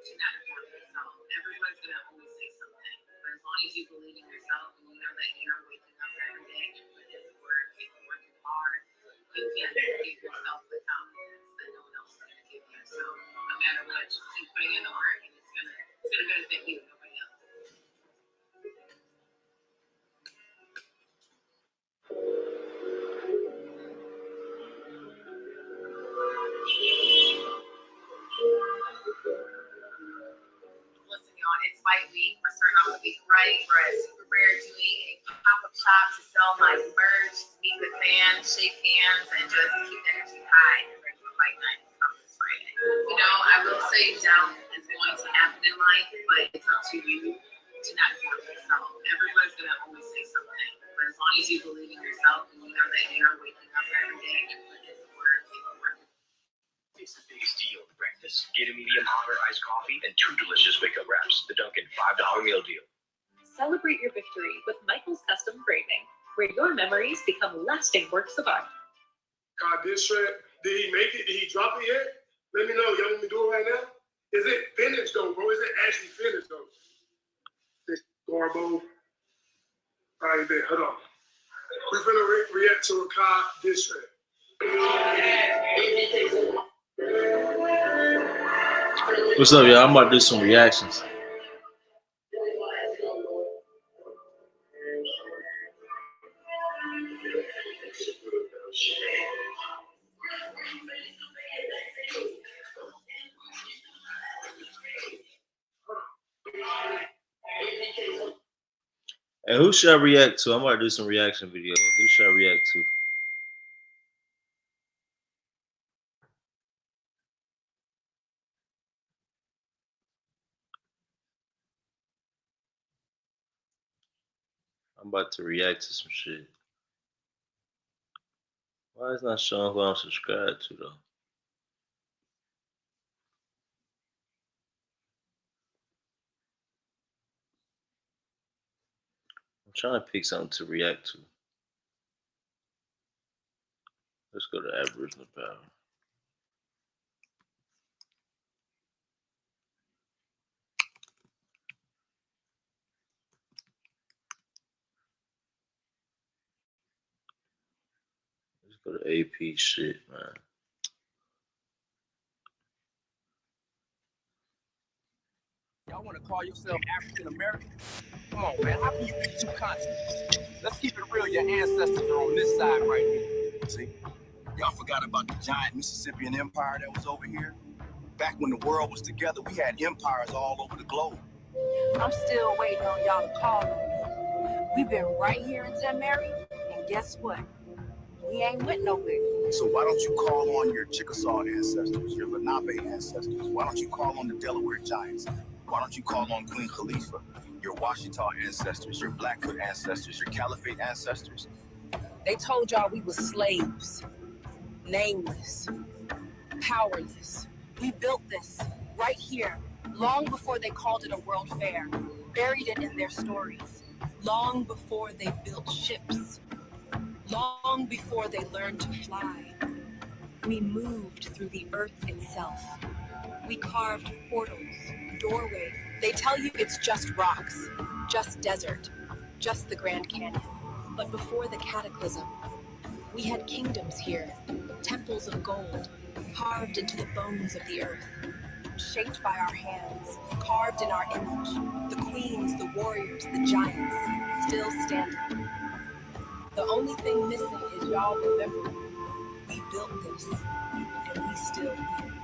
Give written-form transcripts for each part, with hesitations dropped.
to not doubt yourself. Everyone's gonna always say something, but as long as you believe in yourself and you know that you're waking up every day and putting in the work and you're working hard, you can give yourself the confidence that no one else is gonna give you. So no matter what, just keep putting in the work and it's gonna benefit you, nobody else. Listen, y'all, it's Fight Week. We're starting off the week right. We're at Super Rare doing a pop-up shop to sell my merch, to meet with fans, shake hands, and just keep the energy high and ready for fight night come this Friday. You know, I will say doubt is going to happen in life, but it's up to you to not doubt yourself. Everyone's going to always say something, but as long as you believe in yourself and you know that you're waking up every day and putting in the work and you're working. It's the biggest deal of breakfast. Get a medium hot or iced coffee and 2 delicious wake-up wraps. The Dunkin' $5 meal deal. Celebrate your victory with Michael's Custom Framing, where your memories become lasting works of art. God, this shred, did he make it? Did he drop it yet? Let me know. Y'all want me to do it right now? Is it finished though, bro? Is it actually finished though? This Garbo. All right, there. Hold on. We're gonna react to a car diss track. What's up, y'all? I'm about to do some reactions. Hey, who should I react to? I'm about to do some reaction videos. Who should I react to? I'm about to react to some shit. Why is it not showing who I'm subscribed to though? I'm trying to pick something to react to. Let's go to Aboriginal Power. Let's go to AP shit, man. Y'all want to call yourself African American? Come on, man. How can you be two continents? Let's keep it real. Your ancestors are on this side right here. See? Y'all forgot about the giant Mississippian empire that was over here? Back when the world was together, we had empires all over the globe. I'm still waiting on y'all to call on me. We've been right here in St. Mary, and guess what? We ain't went nowhere. So why don't you call on your Chickasaw ancestors, your Lenape ancestors? Why don't you call on the Delaware Giants? Why don't you call on Queen Khalifa, your Washita ancestors, your Blackfoot ancestors, your Caliphate ancestors? They told y'all we was slaves, nameless, powerless. We built this right here, long before they called it a world fair, buried it in their stories, long before they built ships, long before they learned to fly. We moved through the earth itself. We carved portals, doorways. They tell you it's just rocks, just desert, just the Grand Canyon. But before the cataclysm, we had kingdoms here, temples of gold, carved into the bones of the earth, shaped by our hands, carved in our image. The queens, the warriors, the giants, still standing. The only thing missing is y'all remembering we built this, and we still here.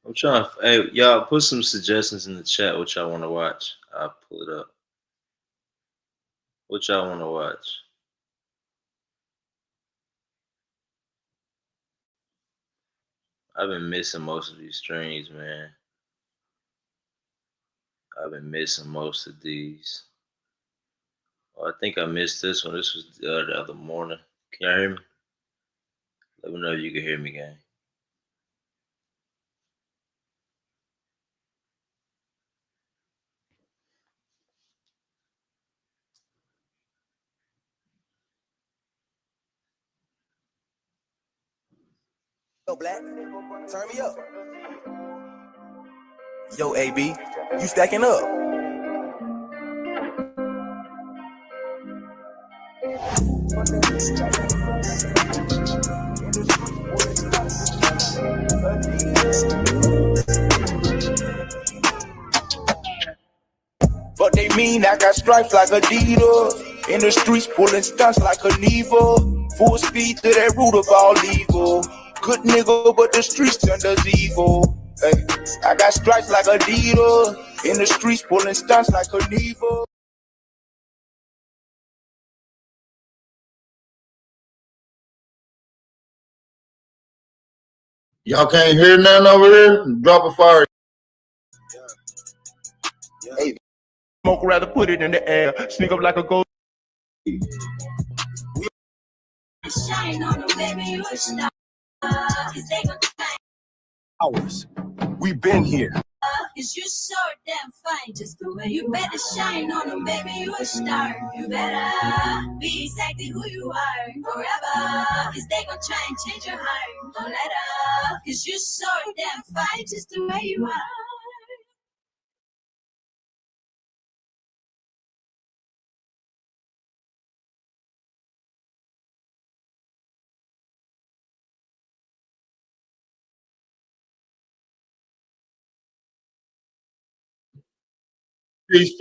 I'm trying to, hey, y'all put some suggestions in the chat what y'all want to watch. I'll pull it up. What y'all want to watch? I've been missing most of these streams, man. I've been missing most of these. Oh, I think I missed this one. This was the other morning. Can y'all hear me? Let me know if you can hear me, gang. Yo, Black, turn me up. Yo, AB, you stacking up. But they mean I got stripes like Adidas. In the streets pulling stunts like a Nevo. Full speed to that root of all evil. Good nigga, but the streets turned us evil. Hey, I got stripes like Adidas. In the streets pulling stunts like a Nevo. Y'all can't hear nothing over here? Drop a fire. Hey, smoke rather put it in the air. Sneak up like a ghost. Shine on them, baby, you a star. 'Cause they gon' Hours. We been here. Cause you so damn fine, just the way you better shine on them, baby, you a star. You better be exactly who you are forever. Cause they gon' try and change your heart. Don't let up. Cause you so damn fine, just the way you are. Peace.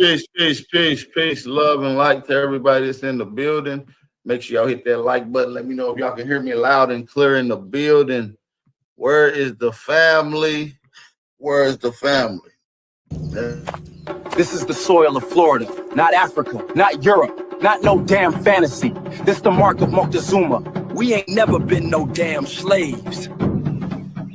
Love and light to everybody that's in the building. Make sure y'all hit that like button. Let me know if y'all can hear me loud and clear in the building. Where is the family? Where is the family? This is the soil of Florida, not Africa, not Europe, not no damn fantasy. This the mark of Moctezuma. We ain't never been no damn slaves.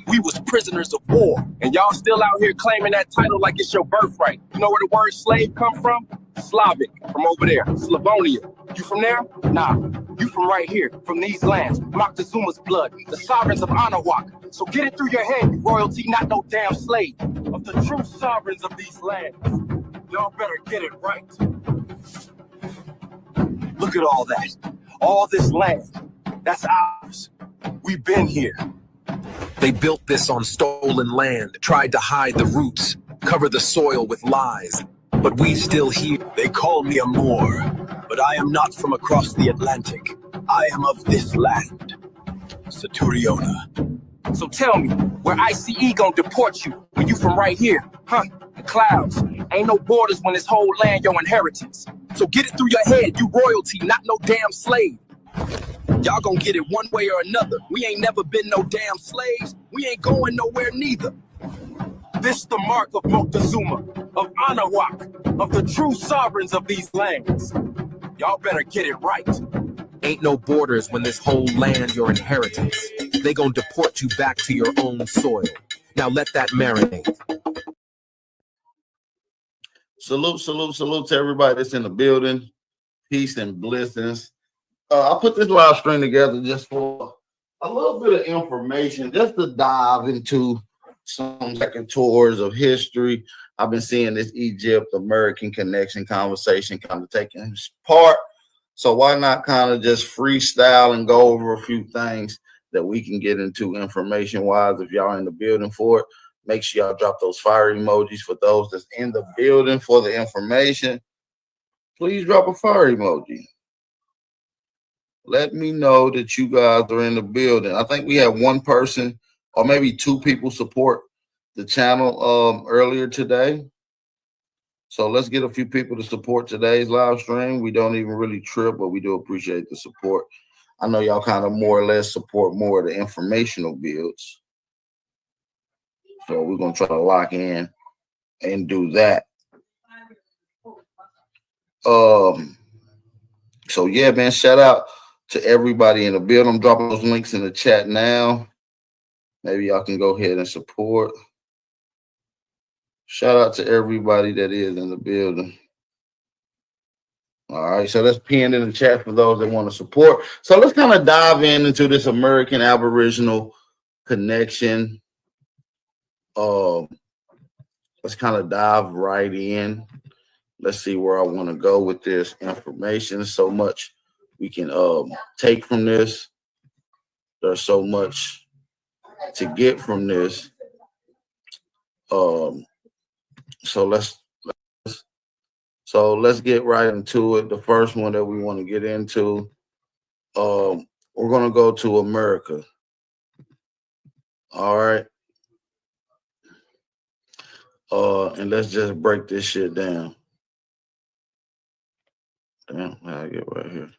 We was prisoners of war, and y'all still out here claiming that title like it's your birthright. You know where the word slave come from? Slavic, from over there, Slavonia. You from there? Nah, you from right here, from these lands. Moctezuma's blood, the sovereigns of Anahuac. So get it through your head, you royalty, not no damn slave. Of the true sovereigns of these lands. Y'all better get it right. Look at all that. All this land, that's ours. We've been here. They built this on stolen land, tried to hide the roots, cover the soil with lies. But we still here. They call me a Moor, but I am not from across the Atlantic. I am of this land, Saturiona. So tell me, where ICE gon' deport you when you from right here? Huh? The clouds. Ain't no borders when this whole land your inheritance. So get it through your head, you royalty, not no damn slave. Y'all gon' get it one way or another. We ain't never been no damn slaves. We ain't going nowhere neither. This the mark of Moctezuma, of Anahuac, of the true sovereigns of these lands. Y'all better get it right. Ain't no borders when this whole land your inheritance. They gon' deport you back to your own soil. Now let that marinate. Salute to everybody that's in the building. Peace and blessings. I put this live stream together just for a little bit of information, just to dive into some second tours of history. I've been seeing this Egypt-American connection conversation kind of taking part. So why not kind of just freestyle and go over a few things that we can get into information-wise. If y'all in the building for it, make sure y'all drop those fire emojis. For those that's in the building for the information, please drop a fire emoji. Let me know that you guys are in the building. I think we have one person or maybe two people support the channel earlier today. So let's get a few people to support today's live stream. We don't even really trip, but we do appreciate the support. I know y'all kind of more or less support more of the informational builds. So we're going to try to lock in and do that. So yeah, man, shout out to everybody in the building. I'm dropping those links in the chat now. Maybe y'all can go ahead and support. Shout out to everybody that is in the building. All right, so that's pinned in the chat for those that want to support. So let's kind of dive into this American Aboriginal connection. Let's kind of dive right in. Let's see where I want to go with this information. So much we can take from this. There's so much to get from this. So let's get right into it. The first one that we want to get into, we're gonna go to America. All right. And let's just break this shit down. Damn, I get right here.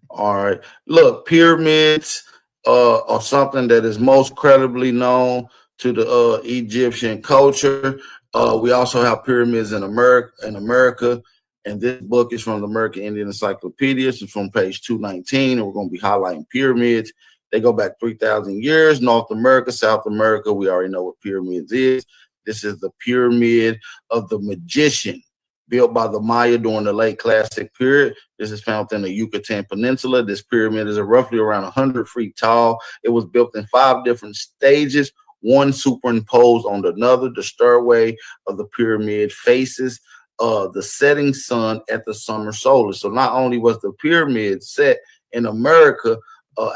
All right. Look, pyramids are something that is most credibly known to the Egyptian culture. We also have pyramids in America. And this book is from the American Indian Encyclopedia. It's from page 219. And we're going to be highlighting pyramids. They go back 3,000 years. North America, South America, we already know what pyramids is. This is the pyramid of the magician, built by the Maya during the late classic period. This is found in the Yucatan Peninsula. This pyramid is roughly around 100 feet tall. It was built in 5 different stages, one superimposed on another. The stairway of the pyramid faces the setting sun at the summer solstice. So not only was the pyramid set in America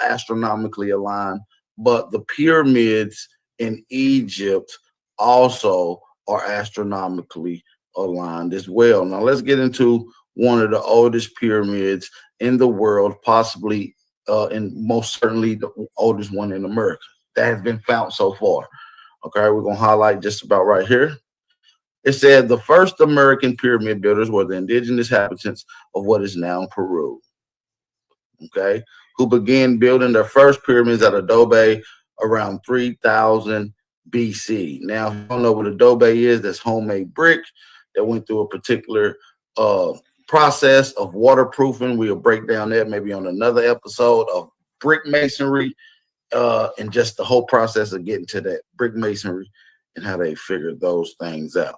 astronomically aligned, but the pyramids in Egypt also are astronomically aligned as well. Now let's get into one of the oldest pyramids in the world, possibly and most certainly the oldest one in America that has been found so far. Okay, we're gonna highlight just about right here. It said the first American pyramid builders were the indigenous inhabitants of what is now Peru. Okay, who began building their first pyramids at Adobe around 3000 BC. Now, if you don't know what adobe is, that's homemade brick that went through a particular process of waterproofing. We'll break down that maybe on another episode of brick masonry and just the whole process of getting to that brick masonry and how they figured those things out.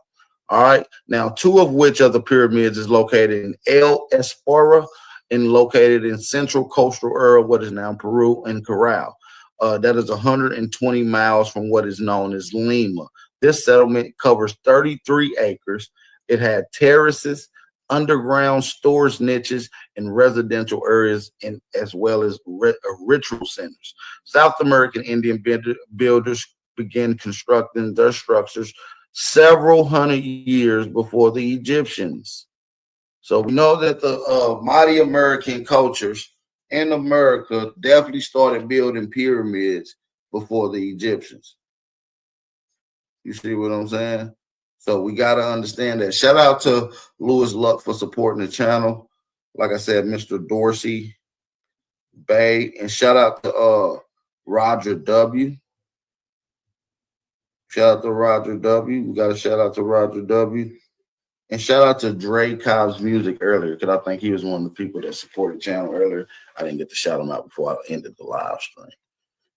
All right. Now, 2 of which of the pyramids is located in El Espora and located in central coastal area, what is now Peru, and Caral. That is 120 miles from what is known as Lima. This settlement covers 33 acres. It had terraces, underground storage niches, and residential areas, and as well as ritual centers. South American Indian builders began constructing their structures several hundred years before the Egyptians. So we know that the mighty American cultures in America definitely started building pyramids before the Egyptians. You see what I'm saying? So we got to understand that. Shout out to Lewis Luck for supporting the channel. Like I said, Mr. Dorsey Bay, and shout out to Roger W. Shout out to Roger W. We got to shout out to Roger W. And shout out to Dre Cobb's Music earlier, because I think he was one of the people that supported the channel earlier. I didn't get to shout him out before I ended the live stream.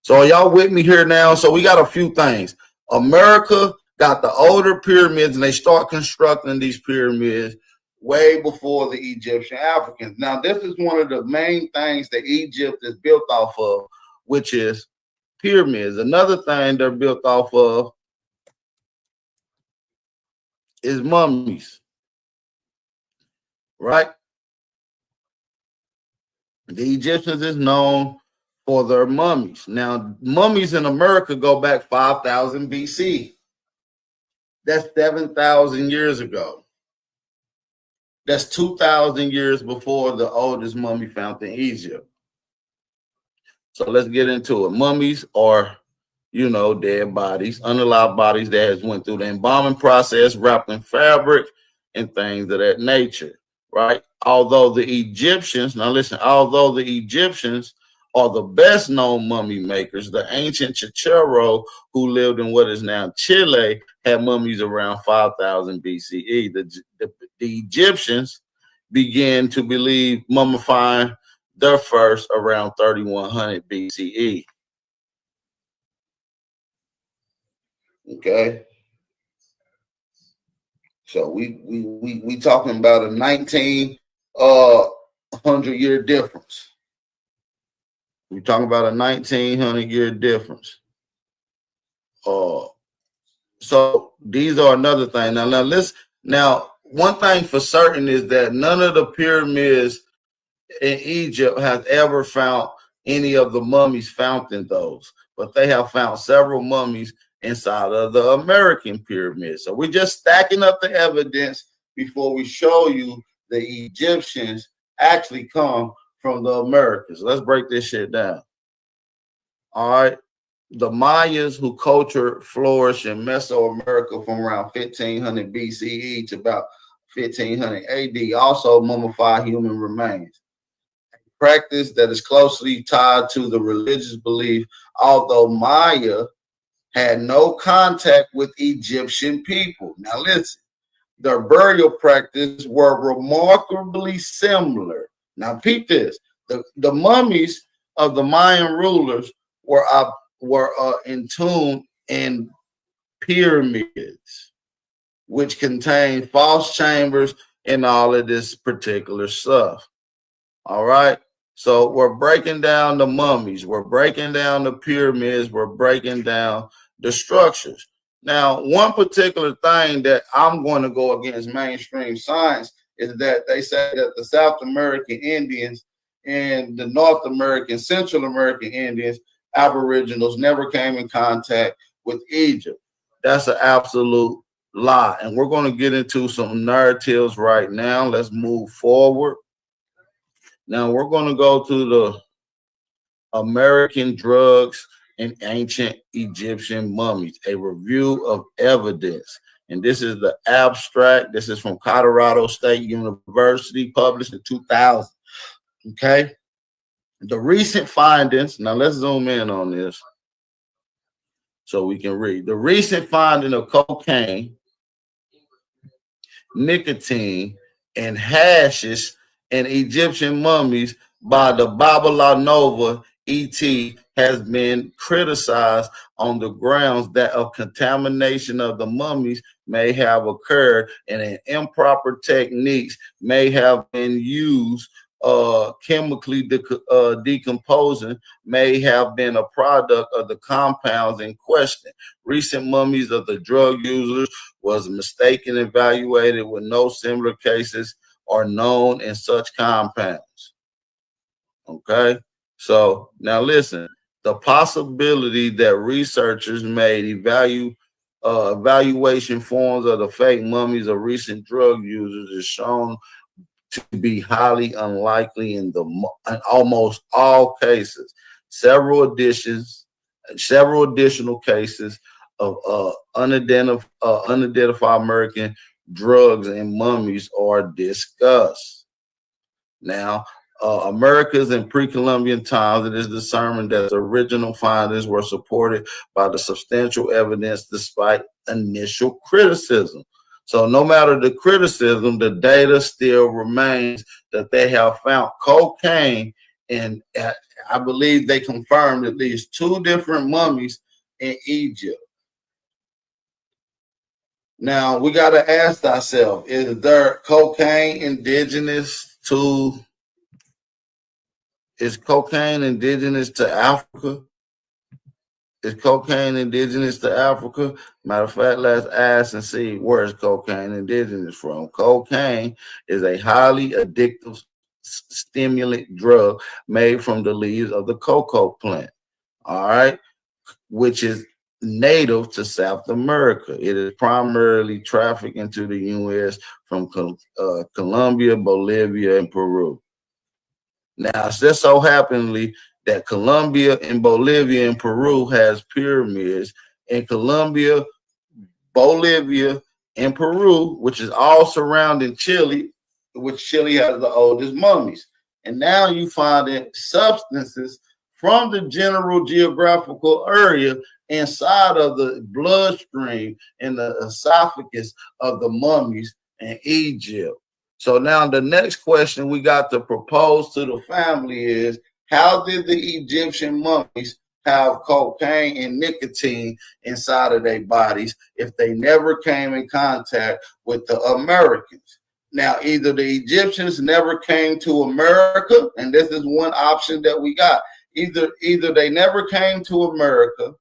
So are y'all with me here now? So we got a few things. America got the older pyramids, and they start constructing these pyramids way before the Egyptian Africans. Now, this is one of the main things that Egypt is built off of, which is pyramids. Another thing they're built off of is mummies, right? The Egyptians is known for their mummies. Now, mummies in America go back 5,000 BC. That's 7,000 years ago. That's 2,000 years before the oldest mummy found in Egypt. So let's get into it. Mummies are, you know, dead bodies, unalive bodies that has went through the embalming process, wrapped in fabric and things of that nature, right? Although the Egyptians, now listen, although the Egyptians are the best known mummy makers, the ancient Chicero, who lived in what is now Chile, had mummies around 5,000 BCE. The Egyptians began to believe mummifying their first around 3100 BCE. Okay. So we talking about a 1,900-year difference. We're talking about a 1,900-year difference. So these are another thing. Now, one thing for certain is that none of the pyramids in Egypt has ever found any of the mummies found in those. but they have found several mummies inside of the American pyramids. So we're just stacking up the evidence before we show you the Egyptians actually come from the Americas. Let's break this shit down. All right. The Mayas, who culture flourished in Mesoamerica from around 1500 BCE to about 1500 AD, also mummify human remains. Practice that is closely tied to the religious belief, although Maya had no contact with Egyptian people. Now listen, their burial practice were remarkably similar. Now peep this, the mummies of the Mayan rulers were entombed in pyramids, which contained false chambers and all of this particular stuff. All right. So we're breaking down the mummies, we're breaking down the pyramids, we're breaking down the structures. Now, one particular thing that I'm going to go against mainstream science is that they say that the South American Indians and the North American, Central American Indians, Aboriginals, never came in contact with Egypt. That's an absolute lie. And we're going to get into some narratives right now. Let's move forward. Now we're going to go to the American drugs and ancient Egyptian mummies, a review of evidence. And this is the abstract. This is from Colorado State University, published in 2000. Okay. The recent findings, now let's zoom in on this so we can read. The recent finding of cocaine, nicotine, and hashish and Egyptian mummies by the Babalanova ET has been criticized on the grounds that a contamination of the mummies may have occurred and improper techniques may have been used. Chemically decomposing may have been a product of the compounds in question. Recent mummies of the drug users was mistaken evaluated with no similar cases are known in such compounds. Okay, so now listen, the possibility that researchers made evaluation forms of the fake mummies of recent drug users is shown to be highly unlikely in almost all cases. Several additional cases of unidentified American drugs and mummies are discussed. Now, Americas in pre-Columbian times, it is determined that the original findings were supported by the substantial evidence despite initial criticism. So no matter the criticism, the data still remains that they have found cocaine, and I believe they confirmed at least 2 different mummies in Egypt. Now we got to ask ourselves, is there cocaine indigenous to Africa? Is cocaine indigenous to Africa? Matter of fact, let's ask and see where is cocaine indigenous from. Cocaine is a highly addictive stimulant drug made from the leaves of the cocoa plant, all right, which is native to South America. It is primarily trafficked into the U.S. from Colombia, Bolivia, and Peru. Now, it's just so happenly that Colombia and Bolivia and Peru has pyramids, and Colombia, Bolivia, and Peru, which is all surrounding Chile, which Chile has the oldest mummies. And now you find substances from the general geographical area inside of the bloodstream and the esophagus of the mummies in Egypt. So now the next question we got to propose to the family is, how did the Egyptian mummies have cocaine and nicotine inside of their bodies if they never came in contact with the Americans? Now, either the Egyptians never came to America, and this is one option that we got. Either they never came to America,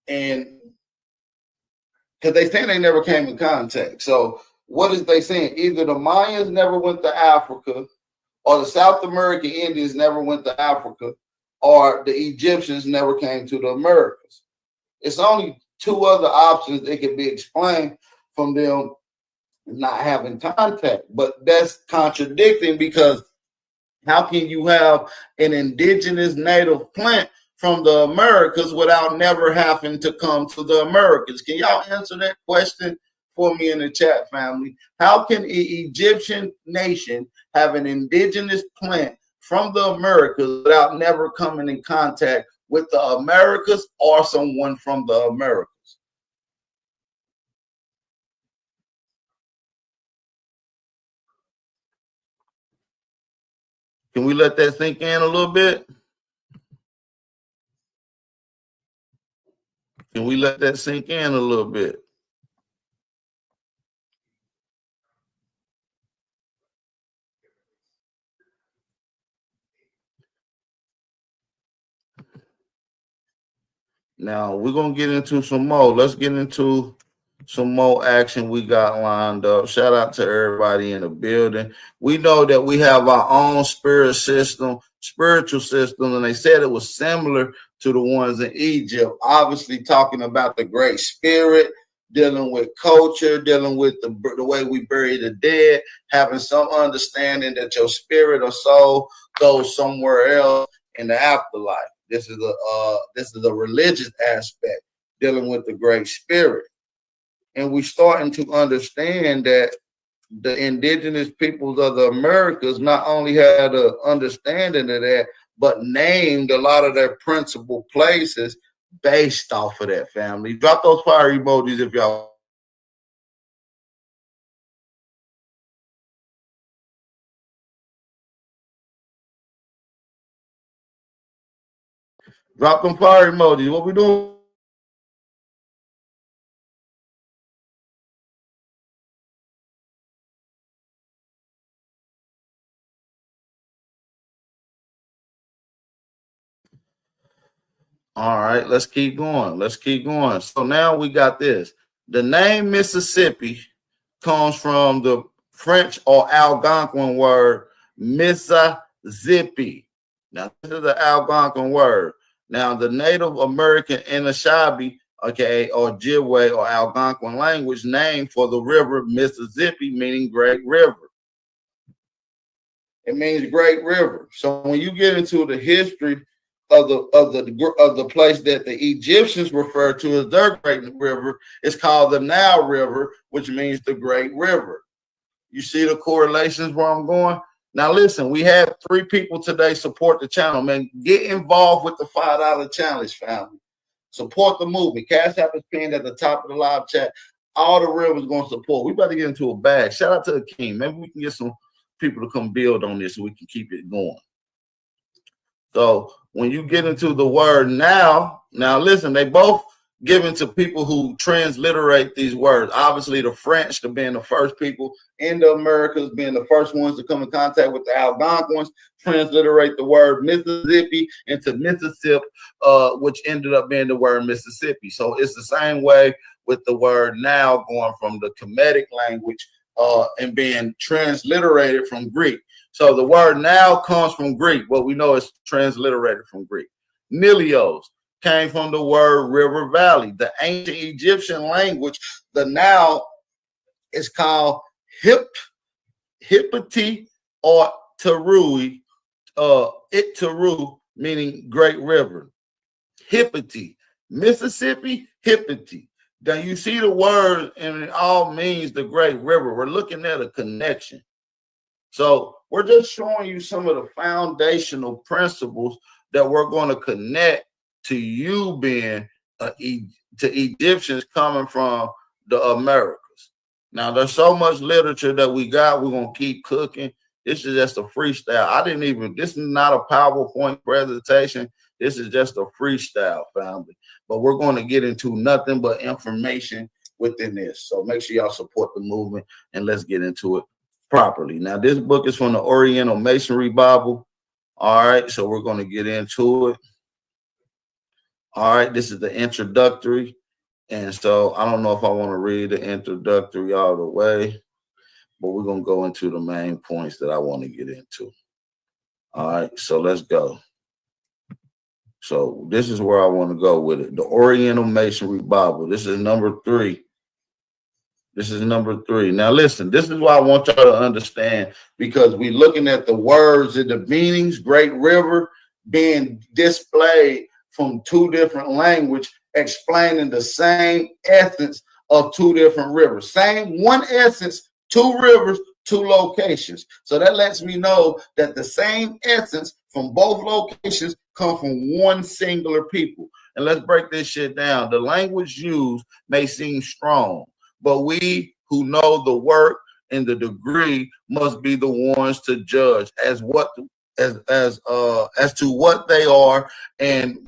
and because they say they never came in contact. So what is they saying? Either the Mayans never went to Africa, or the South American Indians never went to Africa, or the Egyptians never came to the Americas. It's only two other options that can be explained from them not having contact, but that's contradicting, because how can you have an indigenous native plant from the Americas without never having to come to the Americas? Can y'all answer that question for me in the chat, family? How can an Egyptian nation have an indigenous plant from the Americas without never coming in contact with the Americas or someone from the Americas? Can we let that sink in a little bit? Can we let that sink in a little bit? Now we're gonna get into some more. Let's get into some more action we got lined up. Shout out to everybody in the building. We know that we have our own spiritual system, and they said it was similar to the ones in Egypt. Obviously, talking about the Great Spirit, dealing with culture, dealing with the way we bury the dead, having some understanding that your spirit or soul goes somewhere else in the afterlife. This is a religious aspect, dealing with the Great Spirit. And we're starting to understand that the indigenous peoples of the Americas not only had an understanding of that, but named a lot of their principal places based off of that, family. Drop those fire emojis if y'all. Drop them fire emojis. What we doing? All right, let's keep going. Let's keep going. So now we got this. The name Mississippi comes from the French or Algonquin word Mississippi. Now, this is the Algonquin word. Now, the Native American Anishinaabe, okay, or Ojibwe or Algonquin language name for the river Mississippi, meaning Great River. It means Great River. So when you get into the history of the place that the Egyptians refer to as their Great River, it's called the Nile River, which means the Great River. You see the correlations where I'm going? Now listen, we had 3 people today support the channel, man. Get involved with the $5 challenge, family. Support the movement. Cash App is pinned at the top of the live chat. All the real is going to support. We better get into a bag. Shout out to the king. Maybe we can get some people to come build on this so we can keep it going. So when you get into the word now listen, they both given to people who transliterate these words. Obviously, the French, being the first people in the Americas, being the first ones to come in contact with the Algonquins, transliterate the word Mississippi into Mississippi, which ended up being the word Mississippi. So it's the same way with the word now, going from the Kemetic language and being transliterated from Greek. So the word now comes from Greek. What we know is transliterated from Greek. Nilios came from the word river valley. The ancient Egyptian language, the Nile, is called Hippity or Terui, Itaru, meaning great river. Hippity, Mississippi, Hippity. Now you see the word, and it all means the great river. We're looking at a connection. So we're just showing you some of the foundational principles that we're going to connect to you being to Egyptians coming from the Americas. Now, there's so much literature that we got. We're going to keep cooking. This is just a freestyle. This is not a PowerPoint presentation. This is just a freestyle, family. But we're going to get into nothing but information within this. So make sure y'all support the movement, and let's get into it properly. Now, this book is from the Oriental Masonry Bible. All right, so we're going to get into it. All right, this is the introductory. And so I don't know if I want to read the introductory all the way, but we're going to go into the main points that I want to get into. All right, so let's go. So this is where I want to go with it. The Oriental Masonry Bible. This is number 3. This is number 3. Now listen, this is why I want y'all to understand, because we're looking at the words and the meanings, Great River, being displayed from 2 different languages, explaining the same essence of 2 different rivers. Same one essence, 2 rivers, 2 locations. So that lets me know that the same essence from both locations come from one singular people. And let's break this shit down. The language used may seem strong, but we who know the work and the degree must be the ones to judge as to what they are and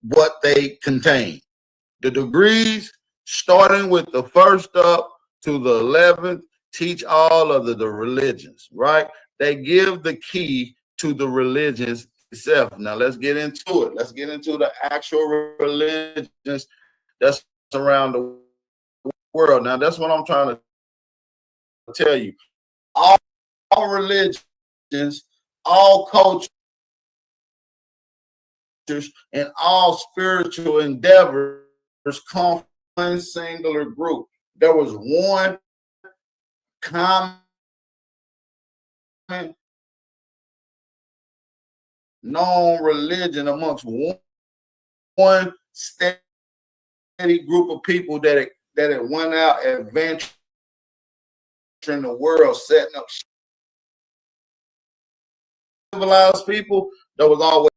what they contain. The degrees, starting with the first up to the 11th, teach all of the religions, right? They give the key to the religions itself. Now let's get into it. Let's get into the actual religions that's around the world. Now that's what I'm trying to tell you. All religions, all cultures, and all spiritual endeavors come from one singular group. There was one common known religion amongst one steady group of people that it went out adventuring the world, setting up civilized people. There was always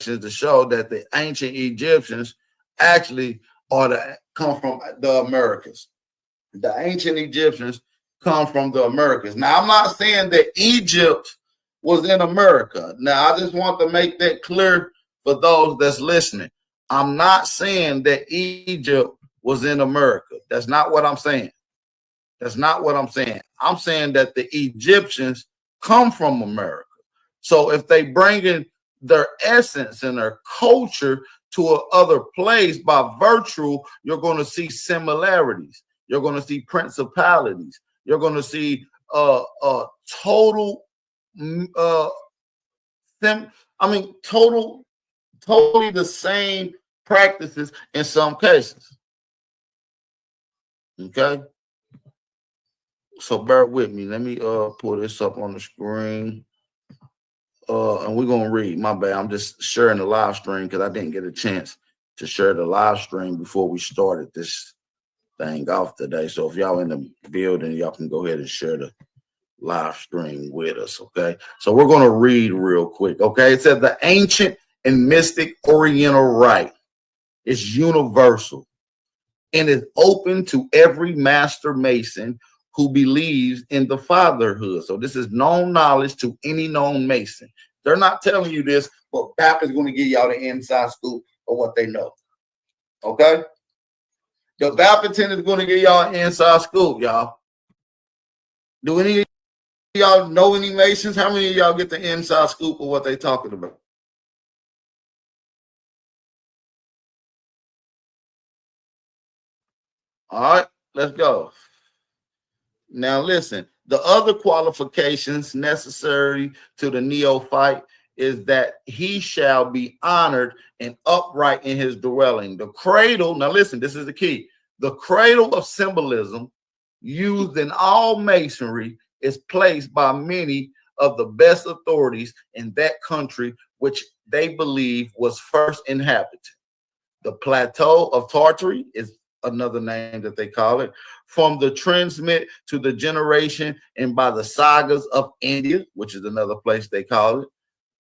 connections to show that the ancient Egyptians actually come from the Americas. The ancient Egyptians come from the Americas. Now, I'm not saying that Egypt was in America. Now, I just want to make that clear for those that's listening. I'm not saying that Egypt was in America. That's not what I'm saying. That's not what I'm saying. I'm saying that the Egyptians come from America. So if they bring in their essence and their culture to another place by virtue, you're going to see similarities. You're going to see principalities. You're going to see totally the same practices in some cases. Okay. So bear with me. Let me pull this up on the screen. And we're gonna read. My bad. I'm just sharing the live stream because I didn't get a chance to share the live stream before we started this thing off today. So if y'all in the building, y'all can go ahead and share the live stream with us. Okay. So we're gonna read real quick. Okay. It said the ancient and mystic Oriental rite is universal and is open to every master mason who believes in the fatherhood. So this is known knowledge to any known Mason. They're not telling you this, but BAP is going to give y'all the inside scoop of what they know. Okay? The BAP attendant is going to give y'all an inside scoop, y'all. Do any of y'all know any Masons? How many of y'all get the inside scoop of what they're talking about? All right, let's go. Now, listen, the other qualifications necessary to the neophyte is that he shall be honored and upright in his dwelling. The cradle, now listen, this is the key. The cradle of symbolism used in all masonry is placed by many of the best authorities in that country, which they believe was first inhabited. The plateau of Tartary is another name that they call it, from the transmit to the generation, and by the sagas of India, which is another place they call it,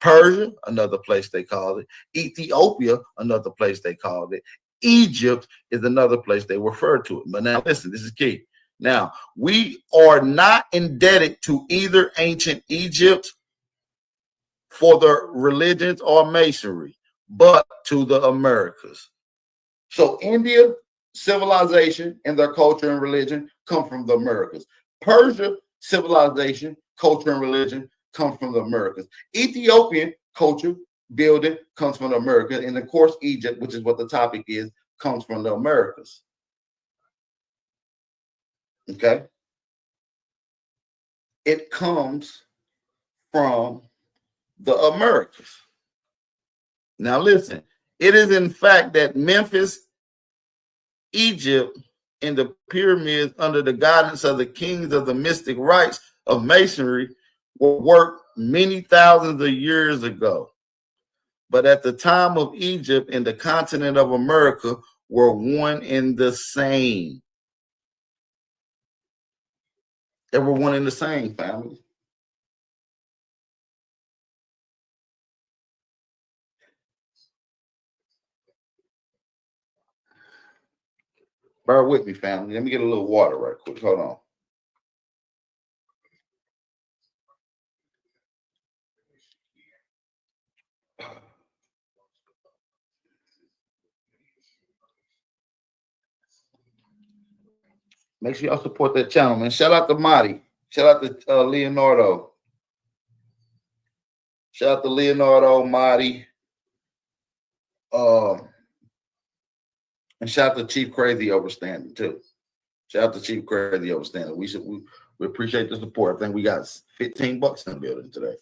Persia, another place they call it, Ethiopia, another place they called it, Egypt is another place they refer to it. But now listen, this is key. Now, we are not indebted to either ancient Egypt for their religions or masonry, but to the Americas. So India, civilization and their culture and religion come from the Americas. Persia, civilization, culture and religion come from the Americas. Ethiopian culture, building comes from the Americas. And of course, Egypt, which is what the topic is, comes from the Americas. Okay? It comes from the Americas. Now listen, it is in fact that Memphis, Egypt, and the pyramids under the guidance of the kings of the mystic rites of masonry were worked many thousands of years ago. But at the time of Egypt and the continent of America were one and the same. They were one and the same, family. Bear with me, family. Let me get a little water right quick. Hold on. Make sure y'all support that channel, man. Shout out to Marty. Shout out to Leonardo. Shout out to Leonardo, Marty. And shout out to Chief Crazy Overstanding too. Shout out to Chief Crazy Overstanding. We appreciate the support. I think we got $15 in the building today.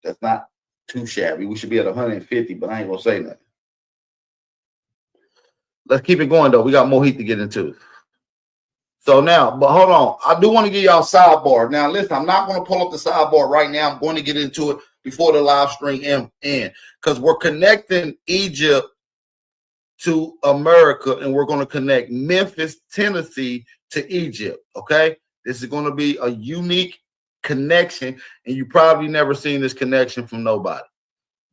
That's not too shabby. We should be at 150, but I ain't gonna say nothing. Let's keep it going though. We got more heat to get into. So now, but hold on. I do want to give y'all a sidebar. Now listen, I'm not going to pull up the sidebar right now. I'm going to get into it before the live stream ends because we're connecting Egypt to America, and we're going to connect Memphis, Tennessee to Egypt, okay? This is going to be a unique connection, and you probably never seen this connection from nobody.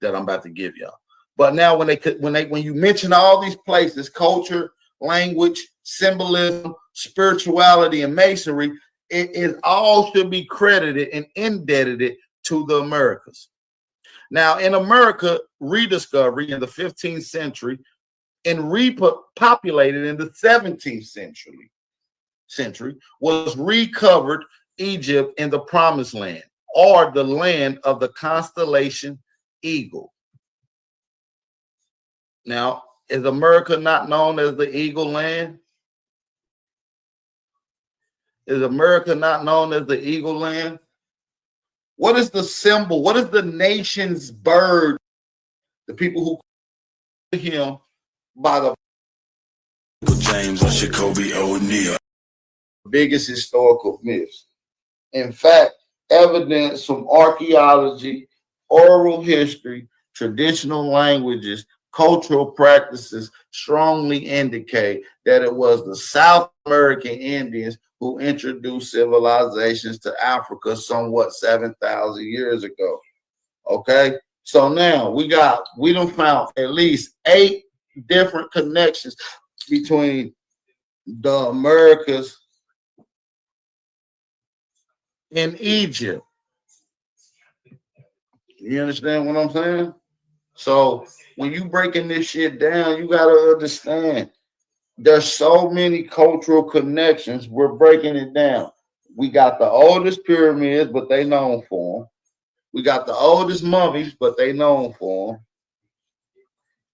that I'm about to give y'all. But now when you mention all these places, culture, language, symbolism, spirituality, and masonry, it all should be credited and indebted to the Americas. Now, in America, rediscovery in the 15th century and repopulated in the 17th century was recovered Egypt in the Promised Land, or the land of the constellation Eagle. Now, is America not known as the Eagle Land? Is America not known as the Eagle Land? What is the symbol? What is the nation's bird? The people who call him by the James or Jacoby O'Neal. Biggest historical myths. In fact, evidence from archaeology, oral history, traditional languages, cultural practices strongly indicate that it was the South American Indians who introduced civilizations to Africa somewhat 7,000 years ago. Okay, so now we done found at least 8 different connections between the Americas and Egypt. You understand what I'm saying? So when you breaking this shit down, you gotta understand there's so many cultural connections. We're breaking it down. We got the oldest pyramids, but they known for them. We got the oldest mummies, but they known for them.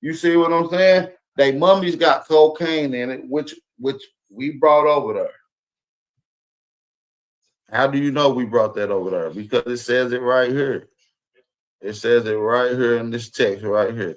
You see what I'm saying? They mummies got cocaine in it, which we brought over there. How do you know we brought that over there? Because it says it right here. It says it right here in this text right here.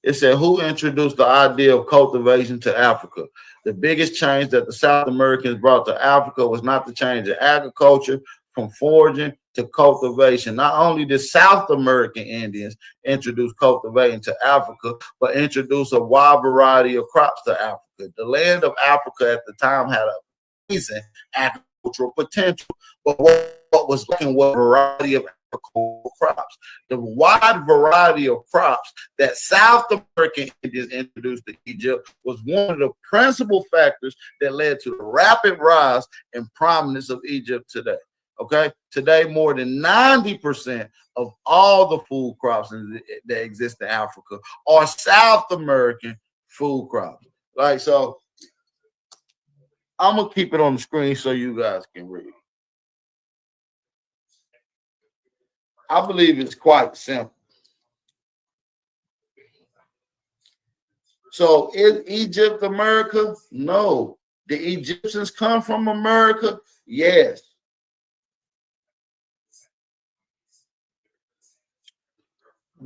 It said, who introduced the idea of cultivation to Africa? The biggest change that the South Americans brought to Africa was not the change in agriculture from foraging to cultivation. Not only did South American Indians introduce cultivating to Africa, but introduce a wide variety of crops to Africa. The land of Africa at the time had a amazing agricultural potential, but what was looking was a variety of crops. The wide variety of crops that South American Indians introduced to Egypt was one of the principal factors that led to the rapid rise and prominence of Egypt today. Okay, today more than 90% of all the food crops that exist in Africa are South American food crops. Like, so I'm gonna keep it on the screen so you guys can read. I believe it's quite simple. So is Egypt America? No. The Egyptians come from America? Yes.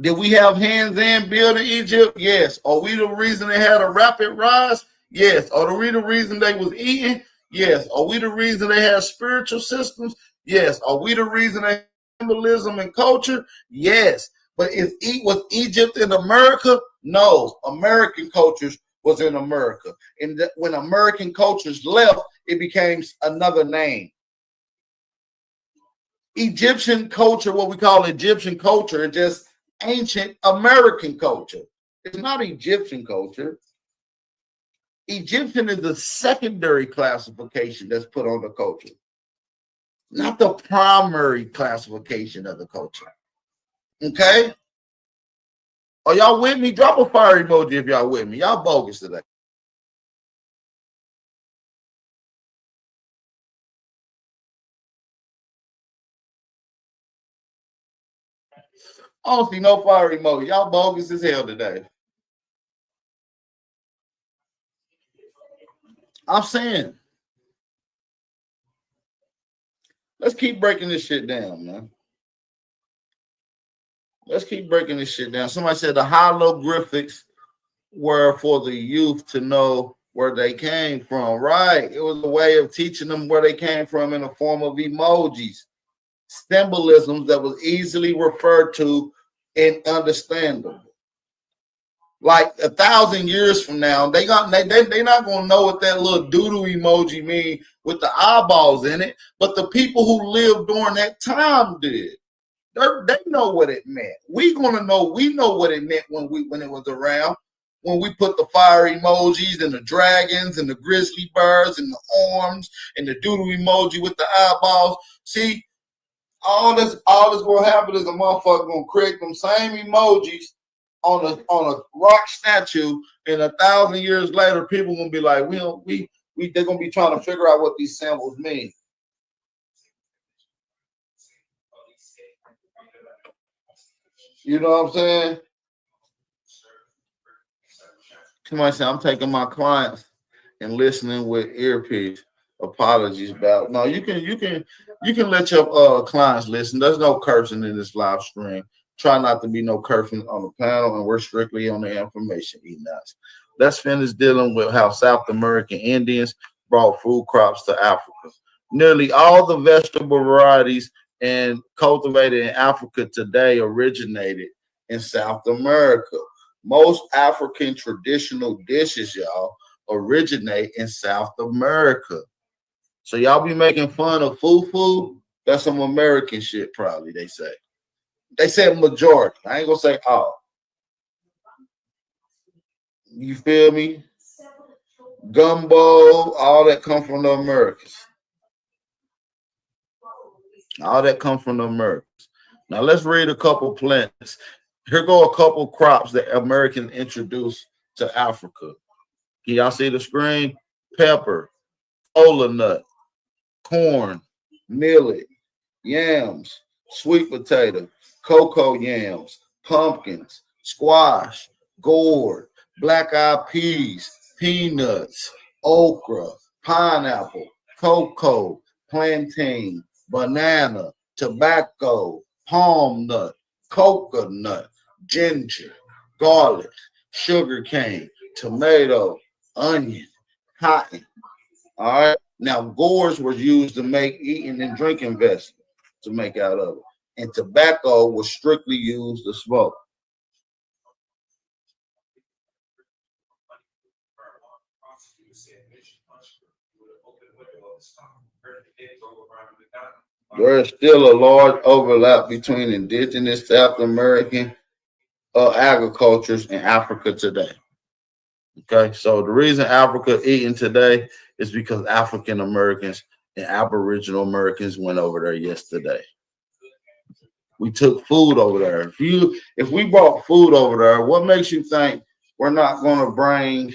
Did we have hands in building Egypt? Yes. Are we the reason they had a rapid rise? Yes. Are we the reason they was eating? Yes. Are we the reason they had spiritual systems? Yes. Are we the reason they had symbolism and culture? Yes. But was Egypt in America? No. American cultures was in America. And when American cultures left, it became another name. Egyptian culture, what we call Egyptian culture, is just ancient American culture. It's not Egyptian culture. Egyptian is the secondary classification that's put on the culture, not the primary classification of the culture. Okay? Are y'all with me? Drop a fire emoji if y'all with me. Y'all bogus today. I don't see no fire emoji. Y'all bogus as hell today. I'm saying, let's keep breaking this shit down, man. Let's keep breaking this shit down. Somebody said the hieroglyphics were for the youth to know where they came from. Right. It was a way of teaching them where they came from in the form of emojis, symbolisms that was easily referred to and understandable. Like 1,000 years from now, they not gonna know what that little doodle emoji mean with the eyeballs in it, but the people who lived during that time did. They know what it meant. We know what it meant when it was around. When we put the fire emojis and the dragons and the grizzly birds and the arms and the doodle emoji with the eyeballs. See, all this gonna happen is a motherfucker gonna create them same emojis on a rock statue, and 1,000 years later, people gonna be like, they're gonna be trying to figure out what these symbols mean. You know what I'm saying? Somebody said I'm taking my clients and listening with earpiece. Apologies about. No, you can let your clients listen. There's no cursing in this live stream. Try not to be no cursing on the panel, and we're strictly on the information. Enough. Let's finish dealing with how South American Indians brought food crops to Africa. Nearly all the vegetable varieties and cultivated in Africa today originated in South America. Most African traditional dishes, y'all, originate in South America. So y'all be making fun of fufu? That's some American shit, probably, they say. They said majority. I ain't gonna say all. You feel me? Gumbo, all that come from the Americans. All that come from the Americans. Now let's read a couple plants. Here go a couple crops that Americans introduced to Africa. Can y'all see the screen? Pepper, cola nut, corn, millet, yams, sweet potato, cocoa yams, pumpkins, squash, gourd, black-eyed peas, peanuts, okra, pineapple, cocoa, plantain, banana, tobacco, palm nut, coconut, ginger, garlic, sugar cane, tomato, onion, cotton. All right. Now, gourds were used to make eating and drinking vessels to make out of it. And tobacco was strictly used to smoke. There is still a large overlap between indigenous South American agricultures in Africa today. Okay, so the reason Africa eating today is because African Americans and Aboriginal Americans went over there yesterday. We took food over there. If we brought food over there, what makes you think we're not going to bring,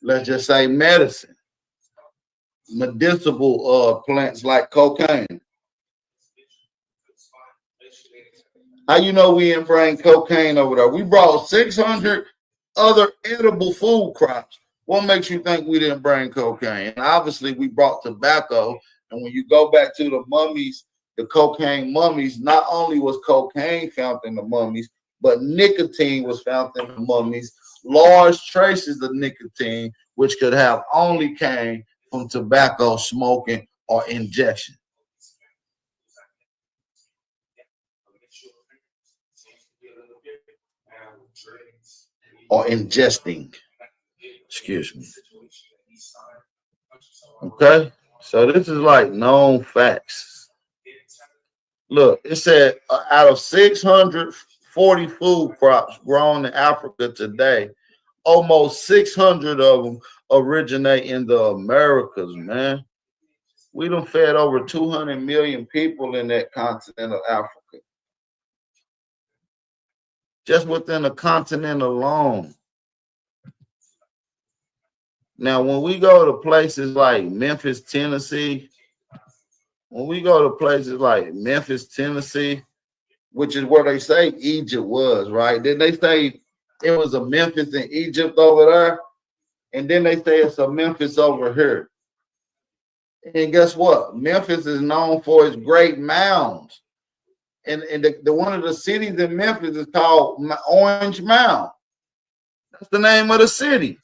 let's just say, medicine, medicinal plants like cocaine? How you know we didn't bring cocaine over there? We brought 600 other edible food crops. What makes you think we didn't bring cocaine? And obviously, we brought tobacco. And when you go back to the mummies, the cocaine mummies, not only was cocaine found in the mummies, but nicotine was found in the mummies. Large traces of nicotine, which could have only came from tobacco smoking or injection. Or ingesting. Excuse me. Okay, so this is like known facts. Look, it said out of 640 food crops grown in Africa today, almost 600 of them originate in the Americas, man. We done fed over 200 million people in that continent of Africa. Just within the continent alone. Now, when we go to places like Memphis, Tennessee, which is where they say Egypt was, right? Then they say it was a Memphis in Egypt over there, and then they say it's a Memphis over here. And guess what? Memphis is known for its great mounds. And the one of the cities in Memphis is called Orange Mound. That's the name of the city.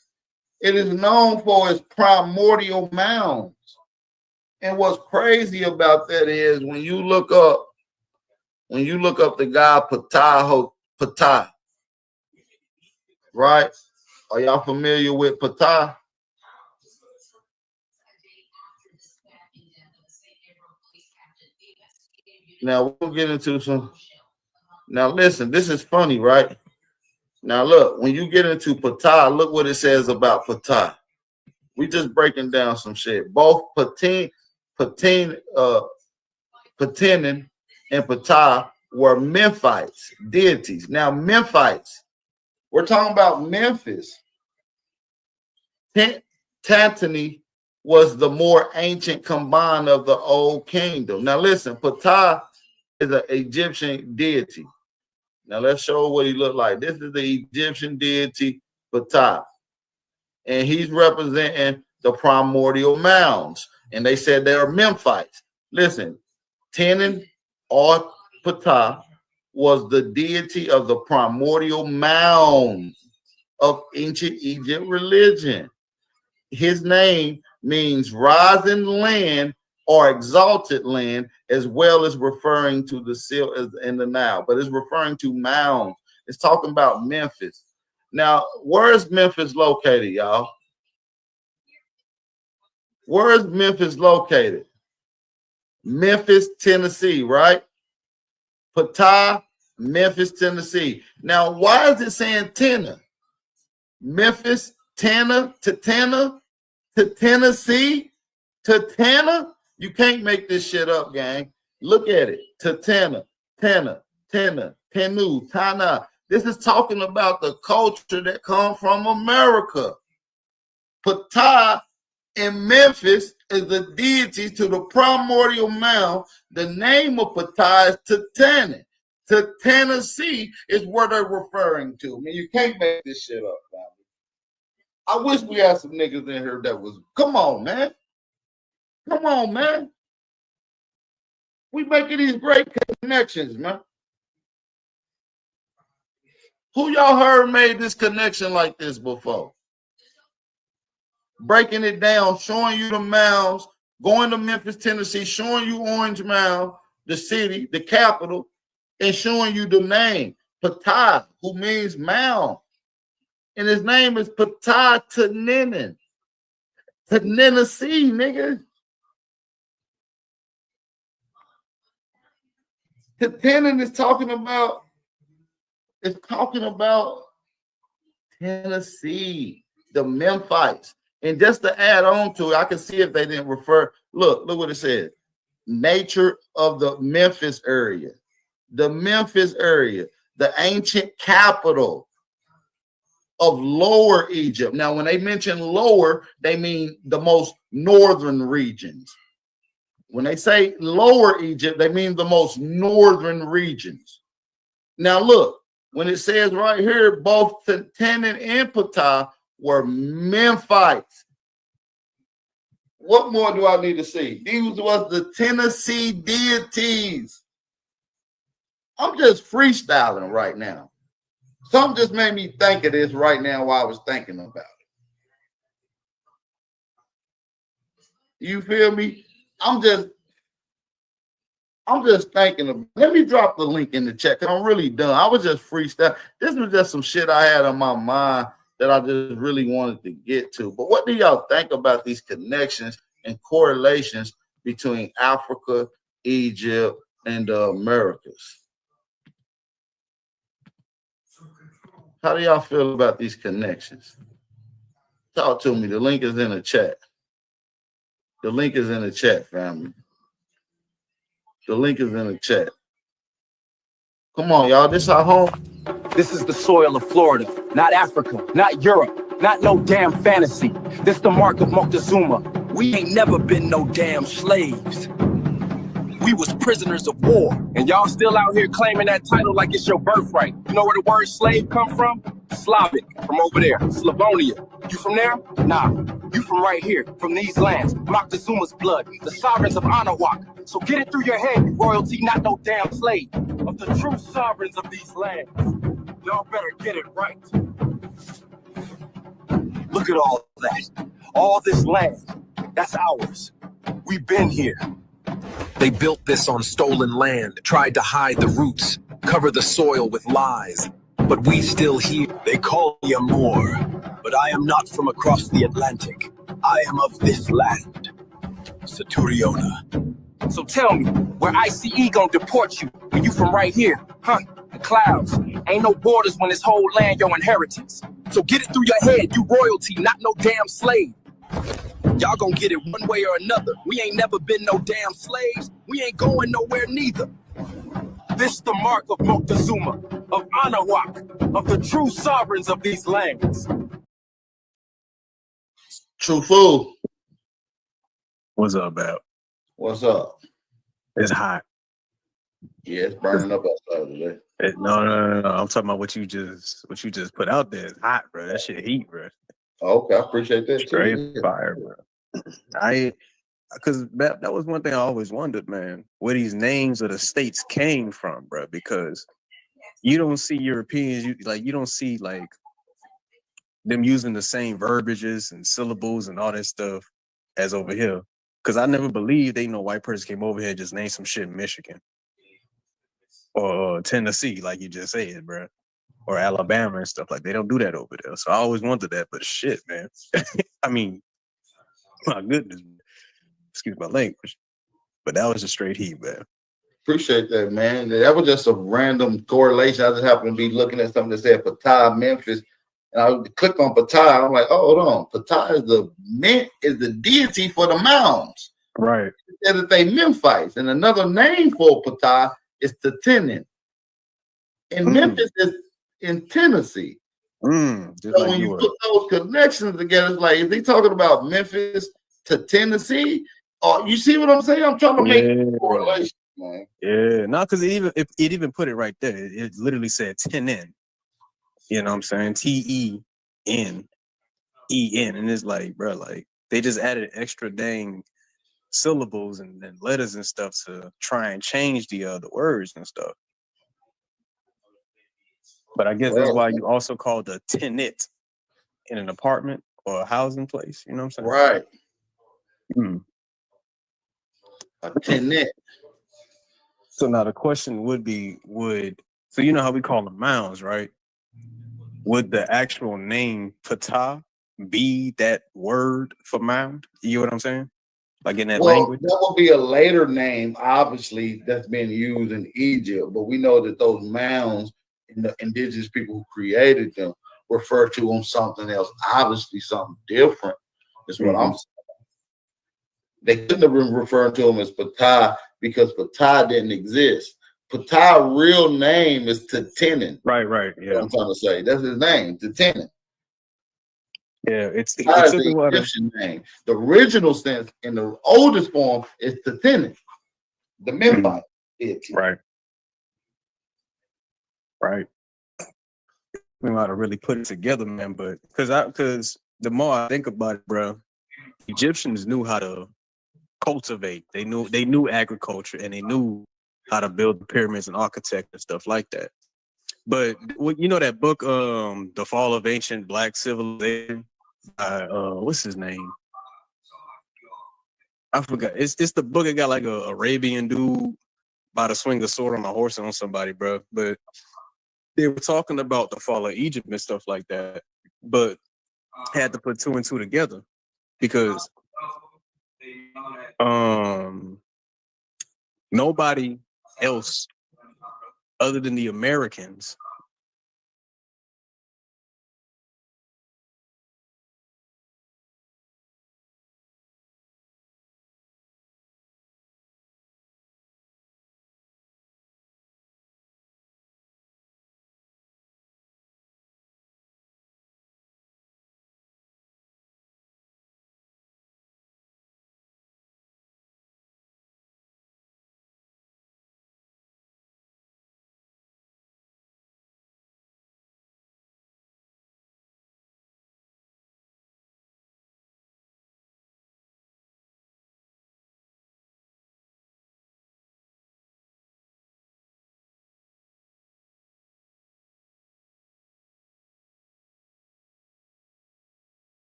It is known for its primordial mounds. And what's crazy about that is when you look up the guy Ptah, right? Are y'all familiar with Ptah? Now we'll get into some. Now listen, this is funny, right? Now look, when you get into Ptah, look what it says about Ptah. We just breaking down some shit. Both Ptah and Ptah were Memphites, deities. Now Memphites, we're talking about Memphis. Tantani was the more ancient combine of the old kingdom. Now listen, Ptah is an Egyptian deity. Now let's show what he looked like. This is the Egyptian deity Ptah. And he's representing the primordial mounds. And they said they are Memphites. Listen, Tenon or Ptah was the deity of the primordial mound of ancient Egypt religion. His name means rising land or exalted land, as well as referring to the seal in the Nile, but it's referring to mounds. It's talking about Memphis. Now, where is Memphis located, y'all? Where is Memphis located? Memphis, Tennessee, right? Ptah, Memphis, Tennessee. Now, why is it saying Tenna? Memphis, Tenna, to Tennessee, to Tenna? You can't make this shit up, gang. Look at it. To Tenna, Tenu, Tana. This is talking about the culture that comes from America. Ptah in Memphis is the deity to the primordial mound. The name of Ptah is Tetani. To Tennessee is what they're referring to. I mean, you can't make this shit up, family. I wish we had some niggas in here that was, come on, man. Come on, man. We making these great connections, man. Who y'all heard made this connection like this before? Breaking it down, showing you the mounds, going to Memphis, Tennessee, showing you Orange Mound, the city, the capital, and showing you the name, Ptah, who means mound. And his name is Ptah Tenenin. Tennessee, nigga. Tenenin is talking about Tennessee, the Memphites. And just to add on to it, I can see if they didn't refer. Look what it said. Nature of the Memphis area. The Memphis area, the ancient capital of Lower Egypt. Now, when they mention lower, they mean the most northern regions. When they say Lower Egypt, they mean the most northern regions. Now, look, when it says right here, both Tenon and Ptah were Memphites. What more do I need to see? These was the Tennessee deities. I'm just freestyling right now. Something just made me think of this right now while I was thinking about it. You feel me? I'm just thinking of. Let me drop the link in the chat because I'm really done. I was just freestyle. This was just some shit I had on my mind that I just really wanted to get to. But what do y'all think about these connections and correlations between Africa, Egypt, and the Americas? How do y'all feel about these connections? Talk to me. The link is in the chat. The link is in the chat, family. The link is in the chat. Come on, y'all. This our home. This is the soil of Florida, not Africa, not Europe, not no damn fantasy. This the mark of Moctezuma. We ain't never been no damn slaves. We was prisoners of war. And y'all still out here claiming that title like it's your birthright. You know where the word slave come from? Slavic, from over there, Slavonia. You from there? Nah, you from right here, from these lands. Moctezuma's blood, the sovereigns of Anahuac. So get it through your head, you royalty, not no damn slave. Of the true sovereigns of these lands. Y'all better get it right. Look at all that. All this land, that's ours. We've been here. They built this on stolen land, tried to hide the roots, cover the soil with lies. But we still here. They call me a Moor, but I am not from across the Atlantic. I am of this land, Saturiona. So tell me, where ICE gon' deport you when you from right here, huh? The clouds. Ain't no borders when this whole land your inheritance. So get it through your head, you royalty, not no damn slave. Y'all gon' get it one way or another. We ain't never been no damn slaves. We ain't going nowhere neither. This the mark of Moctezuma, of Anahuac, of the true sovereigns of these lands. True fool. What's up, Bab? What's up? It's hot. Yeah, it's burning up outside today. No. I'm talking about what you just put out there. It's hot, bro. That shit heat, bro. Okay, I appreciate that. Straight too. fire, bro. Because that was one thing I always wondered, man, where these names of the states came from, bro. Because you don't see Europeans, you don't see like them using the same verbiages and syllables and all that stuff as over here. Because I never believed no white person came over here and just named some shit Michigan or Tennessee, like you just said, bro, or Alabama and stuff. Like they don't do that over there. So I always wanted that, but shit, man. I mean, my goodness, excuse my language, but that was just straight heat, man. Appreciate that, man. That was just a random correlation. I just happened to be looking at something that said Ptah, Memphis, and I clicked on Ptah. I'm like, oh, hold on. Ptah is the deity for the mounds. Right. It said that they Memphites, and another name for Ptah is Tetenin. And Memphis is in Tennessee. So like when you put those connections together, it's like, is he talking about Memphis to Tennessee? Or you see what I'm saying? I'm trying to make a correlation, man. Yeah, no, because it even put it right there. It literally said Tenin. You know what I'm saying? Tennen. And it's like, bro, like they just added extra dang syllables and letters and stuff to try and change the words and stuff. But I guess that's why you also call the tenant in an apartment or a housing place. You know what I'm saying? Right. A tenant. So now the question would be, so you know how we call them mounds, right? Would the actual name Ptah be that word for mound? You know what I'm saying? Like in that language? That would be a later name, obviously, that's been used in Egypt. But we know that those mounds and the indigenous people who created them refer to them something else, obviously something different, is what I'm saying. They couldn't have been referring to them as Ptah because Ptah didn't exist. Ptah's real name is Tetenin. Right, yeah. What I'm trying to say. That's his name, Tetenin. Yeah, it's the Egyptian name. The original sense in the oldest form is Tetenin, the Memphite. Right. We might have really put it together, man. But because the more I think about it, bro, Egyptians knew how to cultivate. They knew agriculture, and they knew how to build the pyramids and architect and stuff like that. But you know that book, The Fall of Ancient Black Civilization? What's his name? I forgot. It's the book that got like a Arabian dude about to swing a sword on a horse on somebody, bro. But they were talking about the fall of Egypt and stuff like that, but had to put two and two together because nobody else other than the Americans